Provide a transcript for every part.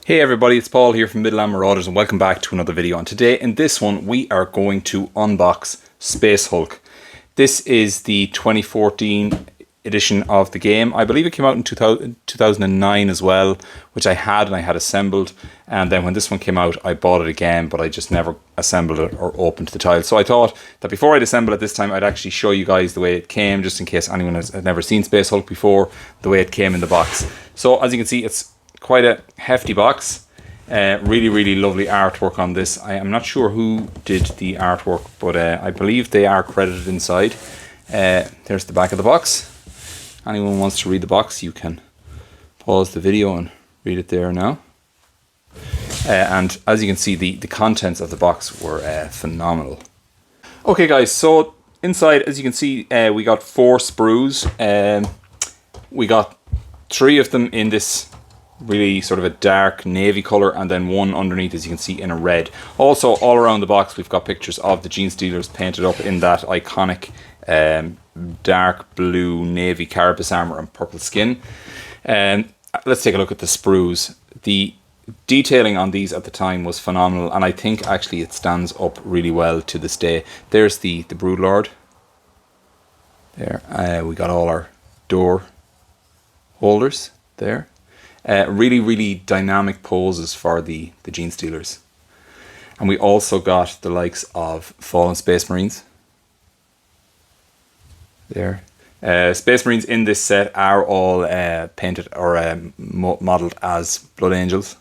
Hey everybody, it's Paul here from Midland Marauders and welcome back to another video. And today in this one we are going to unbox Space Hulk. This is the 2014 edition of the game. I believe it came out in 2009 as well, which I had assembled. And then when this one came out I bought it again, but I just never assembled it or opened the tiles. So I thought that before I'd assemble it this time I'd actually show you guys the way it came, just in case anyone has never seen Space Hulk before, the way it came in the box. So as you can see, it's quite a hefty box. Really lovely artwork on this. I am not sure who did the artwork, but I believe they are credited inside. There's the back of the box. Anyone wants to read the box, you can pause the video and read it there now. And as you can see, the contents of the box were phenomenal. Okay guys, so inside, as you can see, we got 4 sprues. We got 3 of them in this really sort of a dark navy color, and then 1 underneath, as you can see, in a red. Also, all around the box we've got pictures of the Genestealers painted up in that iconic dark blue navy carapace armor and purple skin. Let's take a look at the sprues. The detailing on these at the time was phenomenal, and I think actually it stands up really well to this day. There's the Broodlord there. We got all our door holders there. Really dynamic poses for the Genestealers. And we also got the likes of Fallen Space Marines there. Space Marines in this set are all painted or modelled as Blood Angels.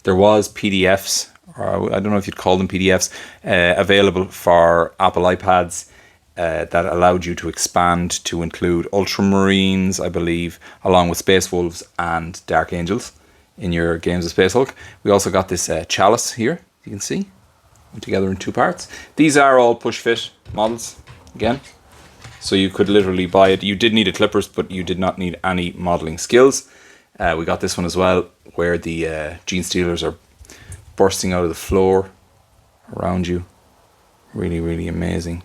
There was PDFs, or I don't know if you'd call them PDFs, available for Apple iPads that allowed you to expand to include Ultramarines, I believe, along with Space Wolves and Dark Angels in your games of Space Hulk. We also got this chalice here, you can see, together in 2 parts. These are all push-fit models, again, so you could literally buy it. You did need a clippers, but you did not need any modelling skills. We got this one as well, where the Genestealers are bursting out of the floor around you. Really amazing.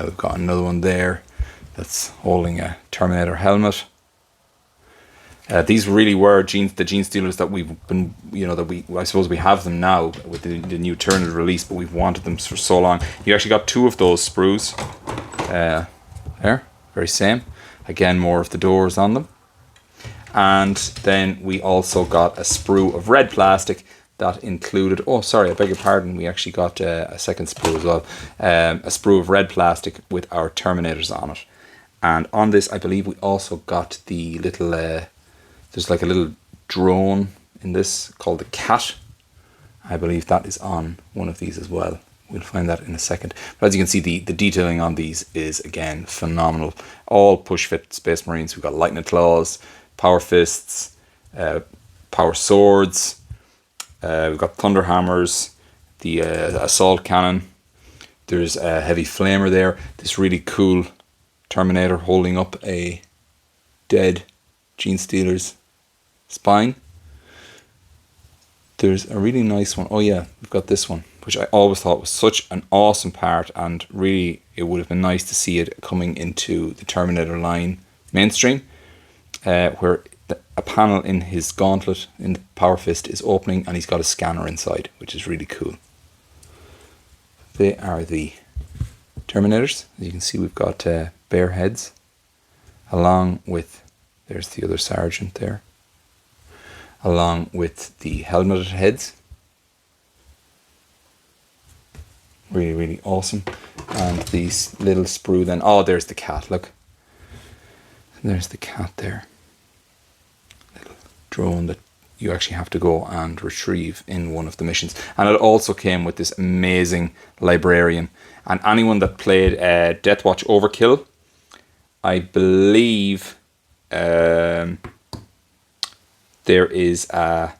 We've got another one there that's holding a Terminator helmet. These really were the Genestealers that we've been, I suppose we have them now with the new Tyranid release, but we've wanted them for so long. You actually got 2 of those sprues. There, very same. Again, more of the doors on them. And then we also got a sprue of red plastic that included, oh sorry, I beg your pardon, we actually got a second sprue as well, a sprue of red plastic with our Terminators on it. And on this I believe we also got the little, there's like a little drone in this called the Cat. I believe that is on one of these as well. We'll find that in a second. But as you can see, the detailing on these is again phenomenal. All push-fit Space Marines. We've got lightning claws, power fists, power swords. We've got thunder hammers, the assault cannon. There's a heavy flamer there. This really cool Terminator holding up a dead Genestealer's spine. There's a really nice one. Oh yeah, we've got this one, which I always thought was such an awesome part, and really it would have been nice to see it coming into the Terminator line mainstream, where a panel in his gauntlet in the power fist is opening and he's got a scanner inside, which is really cool. They are the Terminators. As you can see, we've got bare heads, along with, there's the other sergeant there, along with the helmeted heads. Really awesome. And these little sprue then, oh there's the Cat, look. There's the Cat there. Drone that you actually have to go and retrieve in one of the missions. And it also came with this amazing librarian. And anyone that played Deathwatch Overkill, I believe there is a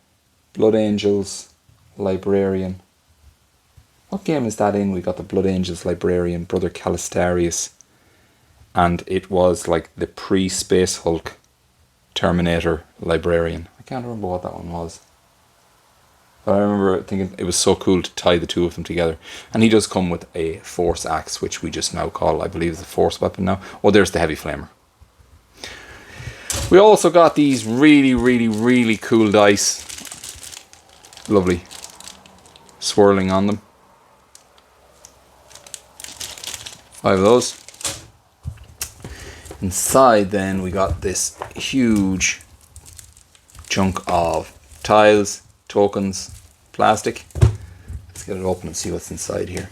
Blood Angels librarian. What game is that in? We got the Blood Angels librarian, Brother Calistarius. And it was like the pre-Space Hulk Terminator librarian. I can't remember what that one was, but I remember thinking it was so cool to tie the 2 of them together. And he does come with a force axe, which we just now call, I believe, is a force weapon now. Oh, there's the heavy flamer. We also got these really cool dice. Lovely. Swirling on them. 5 of those. Inside then we got this huge chunk of tiles, tokens, plastic. Let's get it open and see what's inside here.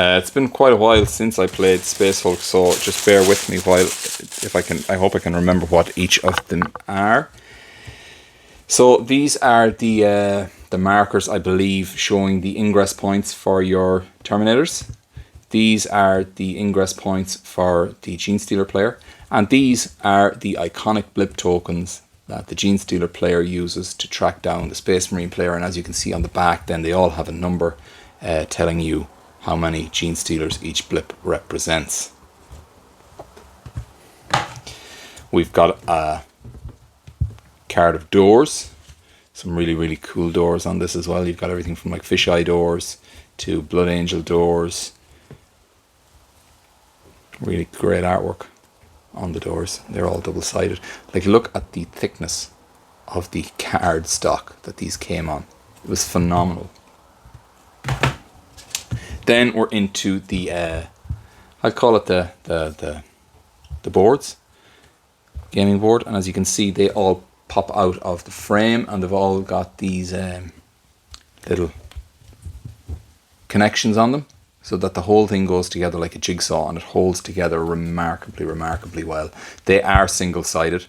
It's been quite a while since I played Space Hulk, so just bear with me while, if I can, I hope I can remember what each of them are. So these are the markers, I believe, showing the ingress points for your Terminators. These are the ingress points for the Genestealer player, and these are the iconic blip tokens that the Genestealer player uses to track down the Space Marine player. And as you can see on the back, then they all have a number telling you how many Genestealers each blip represents. We've got a card of doors, some really cool doors on this as well. You've got everything from like fisheye doors to blood angel doors. Really great artwork on the doors. They're all double-sided. Like, look at the thickness of the card stock that these came on. It was phenomenal. Then we're into the I'd call it the boards, gaming board, and as you can see, they all pop out of the frame, and they've all got these little connections on them, so that the whole thing goes together like a jigsaw, and it holds together remarkably well. They are single-sided,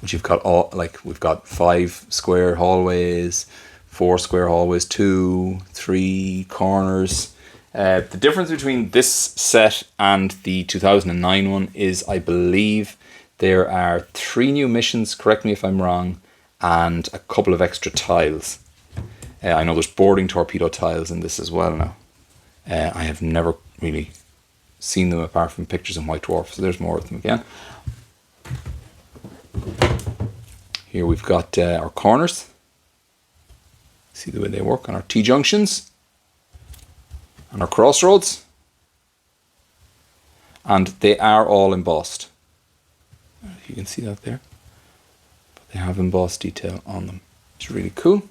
which you've got all, like, we've got 5 square hallways, 4 square hallways, 2, 3 corners. The difference between this set and the 2009 one is, I believe, there are 3 new missions, correct me if I'm wrong, and a couple of extra tiles. I know there's boarding torpedo tiles in this as well now. I have never really seen them apart from pictures in White Dwarf, so there's more of them again. Here we've got our corners. See the way they work on our T-junctions, on our crossroads, and they are all embossed. If you can see that there, but they have embossed detail on them. It's really cool.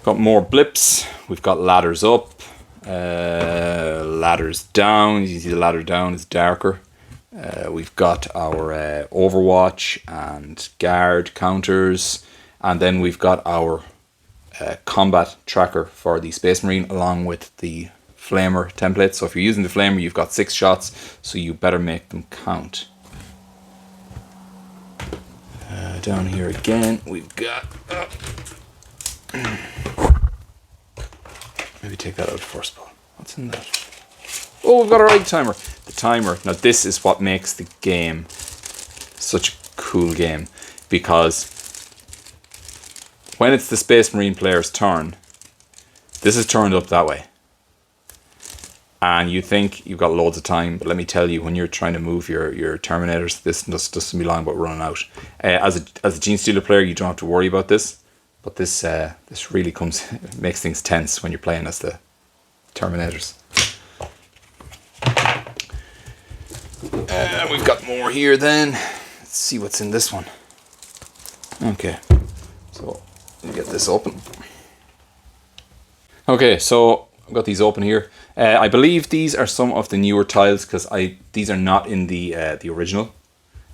Got more blips. We've got ladders up, ladders down. You can see the ladder down is darker. We've got our Overwatch and guard counters, and then we've got our combat tracker for the Space Marine along with the flamer template. So if you're using the flamer, you've got 6 shots, so you better make them count. Down here again, we've got... maybe take that out first, Paul. What's in that? Oh, we've got our egg timer. The timer. Now this is what makes the game such a cool game, because when it's the Space Marine player's turn, this is turned up that way. And you think you've got loads of time, but let me tell you, when you're trying to move your Terminators, this just doesn't be long about running out. As a Genestealer player, you don't have to worry about this, but this really makes things tense when you're playing as the Terminators. We've got more here then. Let's see what's in this one. Okay, so let me get this open. Okay, so I've got these open here. I believe these are some of the newer tiles, because these are not in the original.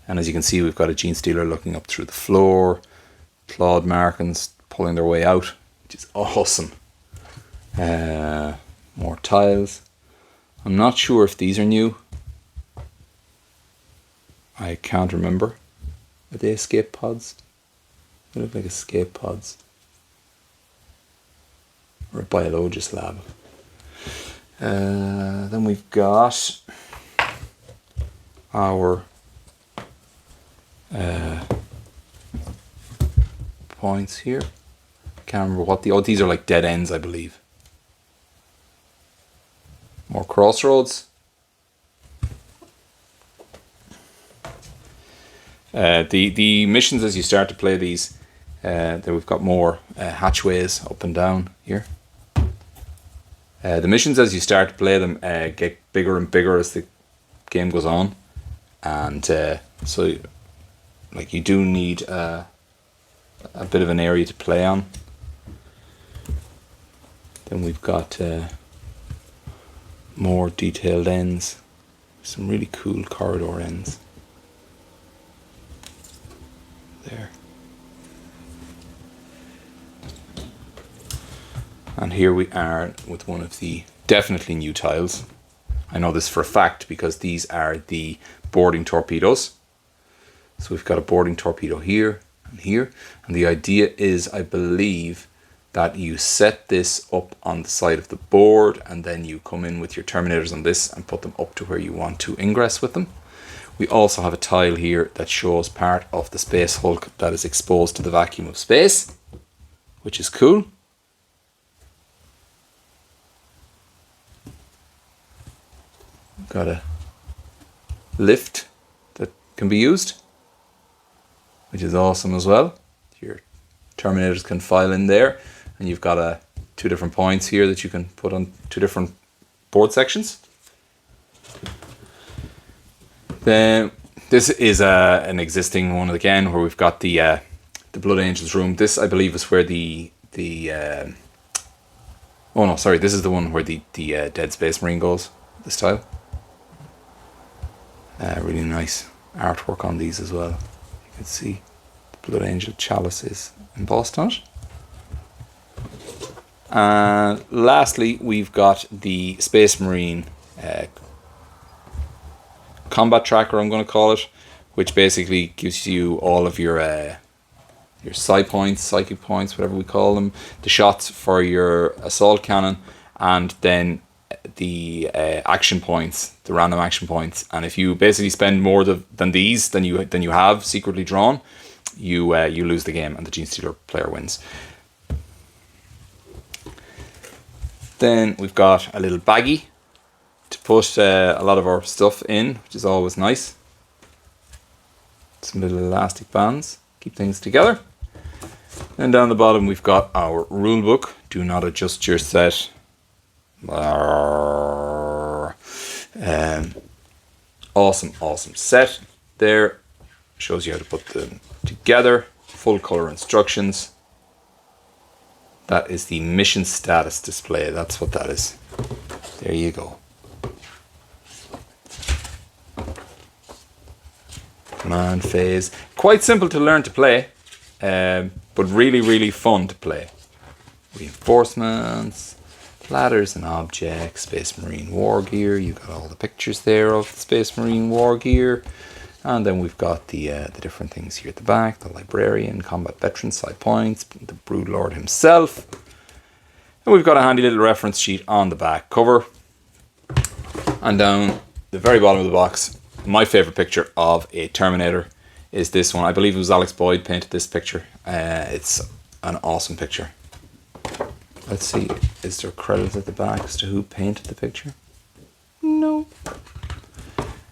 And as you can see, we've got a Genestealer looking up through the floor, clawed markings pulling their way out, which is awesome. More tiles. I'm not sure if these are new. I can't remember. Are they escape pods? They look like escape pods. Or a biologist lab. Then we've got our points here. Can't remember what these are, like dead ends, I believe. More crossroads. The missions as you start to play these, there we've got more hatchways up and down here. The missions as you start to play them get bigger and bigger as the game goes on, and so like you do need a bit of an area to play on. Then we've got more detailed ends, some really cool corridor ends there. And here we are with one of the definitely new tiles. I know this for a fact because these are the boarding torpedoes. So we've got a boarding torpedo here and here. And the idea is, I believe, that you set this up on the side of the board and then you come in with your Terminators on this and put them up to where you want to ingress with them. We also have a tile here that shows part of the Space Hulk that is exposed to the vacuum of space, which is cool. Got a lift that can be used, which is awesome as well. Your Terminators can file in there, and you've got two different points here that you can put on two different board sections. Then this is an existing one again, where we've got the Blood Angels room. This, I believe, is where oh no, sorry, this is the one where the Dead Space Marine goes. This tile. Really nice artwork on these as well. You can see the Blood Angel chalice is embossed on it. And lastly, we've got the Space Marine combat tracker, I'm going to call it, which basically gives you all of your psi points, psychic points, whatever we call them, the shots for your assault cannon, and then the action points, the random action points. And if you basically spend more than these than you have secretly drawn, you lose the game and the Genestealer player wins. Then we've got a little baggie to put a lot of our stuff in, which is always nice. Some little elastic bands keep things together. And down the bottom we've got our rulebook. Do not adjust your set. Awesome set there. Shows you how to put them together. Full color instructions. That is the mission status display. That's what that is. There you go. Command phase. Quite simple to learn to play, but really fun to play. Reinforcements, ladders and objects, Space Marine war gear. You got all the pictures there of the Space Marine war gear. And then we've got the different things here at the back. The Librarian, Combat Veteran, side points, the Broodlord himself. And we've got a handy little reference sheet on the back cover. And down the very bottom of the box, my favourite picture of a Terminator is this one. I believe it was Alex Boyd painted this picture. It's an awesome picture. Let's see, is there credits at the back as to who painted the picture? No.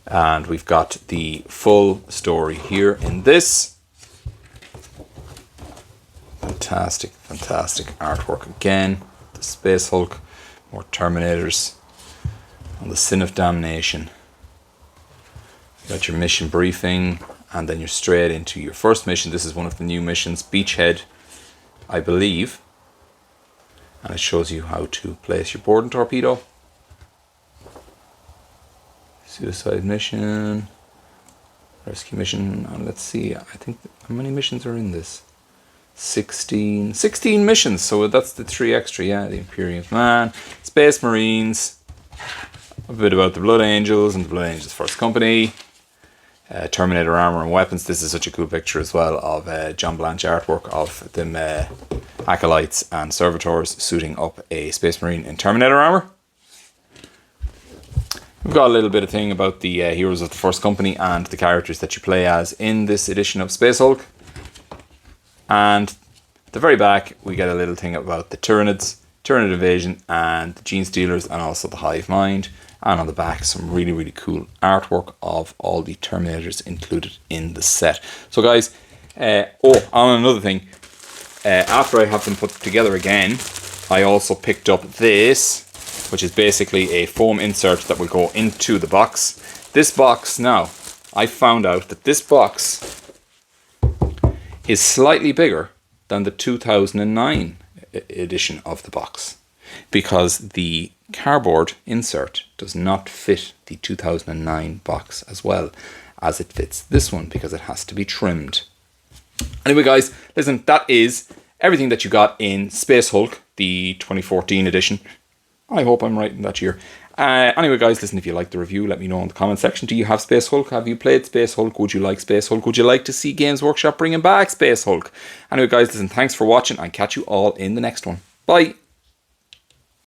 And we've got the full story here in this. Fantastic artwork again. The Space Hulk, more Terminators, and the Sin of Damnation. You got your mission briefing, and then you're straight into your first mission. This is one of the new missions, Beachhead, I believe. And it shows you how to place your boarding torpedo. Suicide mission, rescue mission, and let's see, I think, how many missions are in this? 16 missions, so that's the 3 extra, yeah. The Imperium Man, Space Marines, a bit about the Blood Angels and the Blood Angels First Company, Terminator armor and weapons. This is such a cool picture as well of John Blanche artwork of them acolytes and servitors suiting up a Space Marine in Terminator armor. We've got a little bit of thing about the heroes of the First Company and the characters that you play as in this edition of Space Hulk. And at the very back, we get a little thing about the Tyranids, Tyranid Invasion, and the Genestealers, and also the Hive Mind. And on the back, some really, really cool artwork of all the Terminators included in the set. So guys, on another thing, after I have them put together again, I also picked up this, which is basically a foam insert that will go into the box. This box now, I found out that this box is slightly bigger than the 2009 edition of the box, because the cardboard insert does not fit the 2009 box as well as it fits this one, because it has to be trimmed. Anyway guys, listen, that is everything that you got in Space Hulk, the 2014 edition. I hope I'm right in that year. Anyway guys, listen, if you like the review, let me know in the comment section. Do you have Space Hulk? Have you played Space Hulk? Would you like Space Hulk? Would you like to see Games Workshop bringing back Space Hulk? Anyway guys, listen, thanks for watching. I'll catch you all in the next one. Bye!